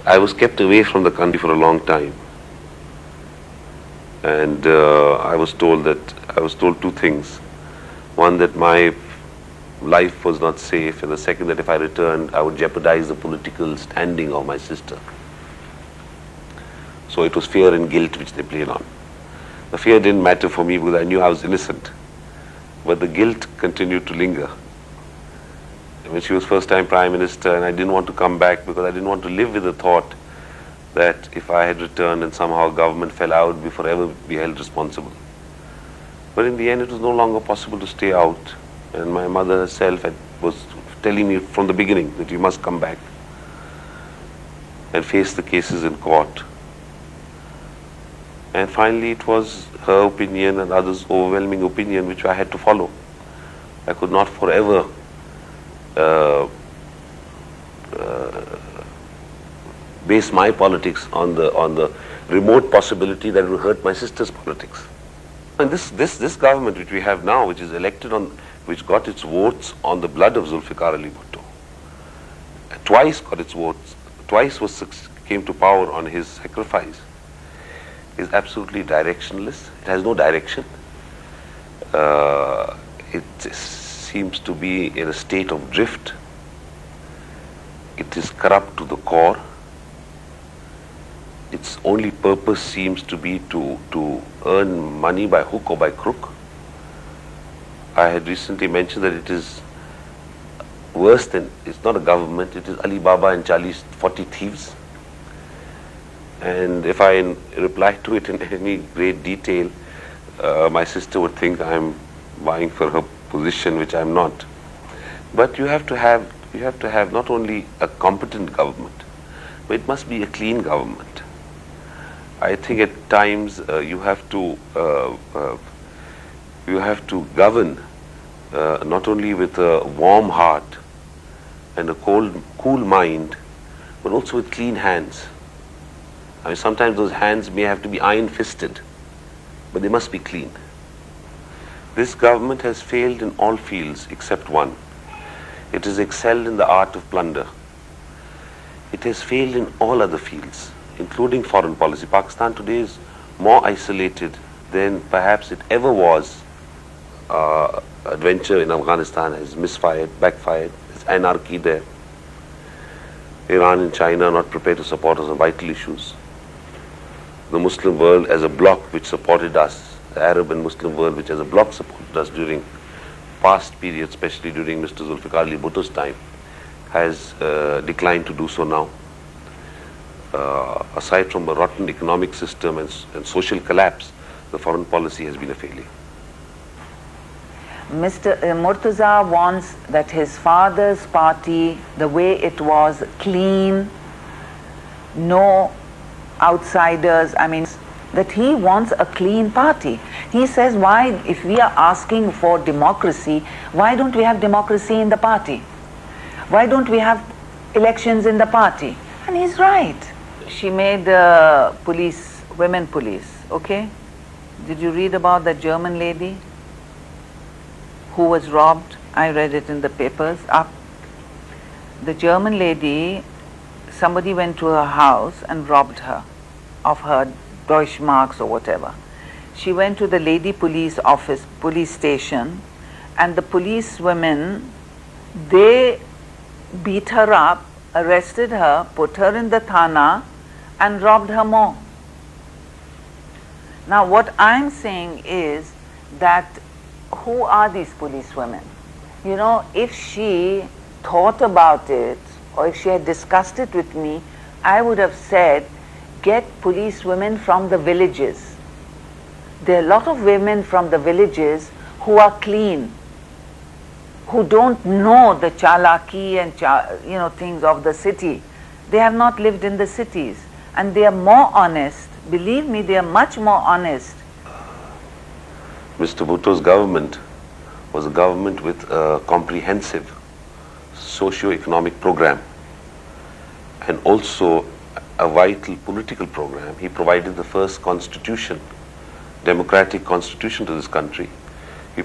I was kept away from the country for a long time, and I was told two things. One, that my life was not safe, and the second, that if I returned, I would jeopardize the political standing of my sister. So it was fear and guilt which they played on. The fear didn't matter for me because I knew I was innocent, but the guilt continued to linger. When she was first time Prime Minister, and I didn't want to come back because I didn't want to live with the thought that if I had returned and somehow government fell out, we forever be held responsible. But in the end, it was no longer possible to stay out, and my mother herself was telling me from the beginning that you must come back and face the cases in court. And finally, it was her opinion and others' overwhelming opinion which I had to follow. I could not forever base my politics on the remote possibility that it would hurt my sister's politics. And this government which we have now, which is elected on, which got its votes on the blood of Zulfikar Ali Bhutto, twice got its votes, twice came to power on his sacrifice, is absolutely directionless. It has no direction. It seems to be in a state of drift. It is corrupt to the core. Its only purpose seems to be to earn money by hook or by crook. I had recently mentioned that it is worse than, it's not a government, it is Ali Baba and 40 thieves. And if I reply to it in any great detail, my sister would think I'm vying for her position, which I'm not. But you have to have not only a competent government, but it must be a clean government. I think at times you have to govern not only with a warm heart and a cool mind, but also with clean hands. I mean, sometimes those hands may have to be iron-fisted, but they must be clean. This government has failed in all fields except one. It has excelled in the art of plunder. It has failed in all other fields, including foreign policy. Pakistan today is more isolated than perhaps it ever was. Adventure in Afghanistan has misfired, backfired. There's anarchy there. Iran and China are not prepared to support us on vital issues. The Muslim world as a bloc which supported us, the Arab and Muslim world which as a bloc supported us during past periods, especially during Mr. Zulfikar Ali Bhutto's time, has declined to do so now. Aside from a rotten economic system and social collapse, the foreign policy has been a failure. Mr. Murtza wants that his father's party, the way it was, clean, no outsiders, I mean, that he wants a clean party. He says, why, if we are asking for democracy, why don't we have democracy in the party? Why don't we have elections in the party? And he's right. She made police, women police, okay? Did you read about that German lady who was robbed? I read it in the papers. The German lady, somebody went to her house and robbed her of her Deutschmarks or whatever. She went to the lady police office, police station, and the police women, they beat her up, arrested her, put her in the thana, and robbed her more. Now what I'm saying is that who are these police women? You know, if she thought about it, or if she had discussed it with me, I would have said, get police women from the villages. There are a lot of women from the villages who are clean, who don't know the chalaki and things of the city. They have not lived in the cities, and they are more honest. Believe me, they are much more honest. Mr. Bhutto's government was a government with a comprehensive socio-economic program and also a vital political program. He provided the first constitution, democratic constitution to this country,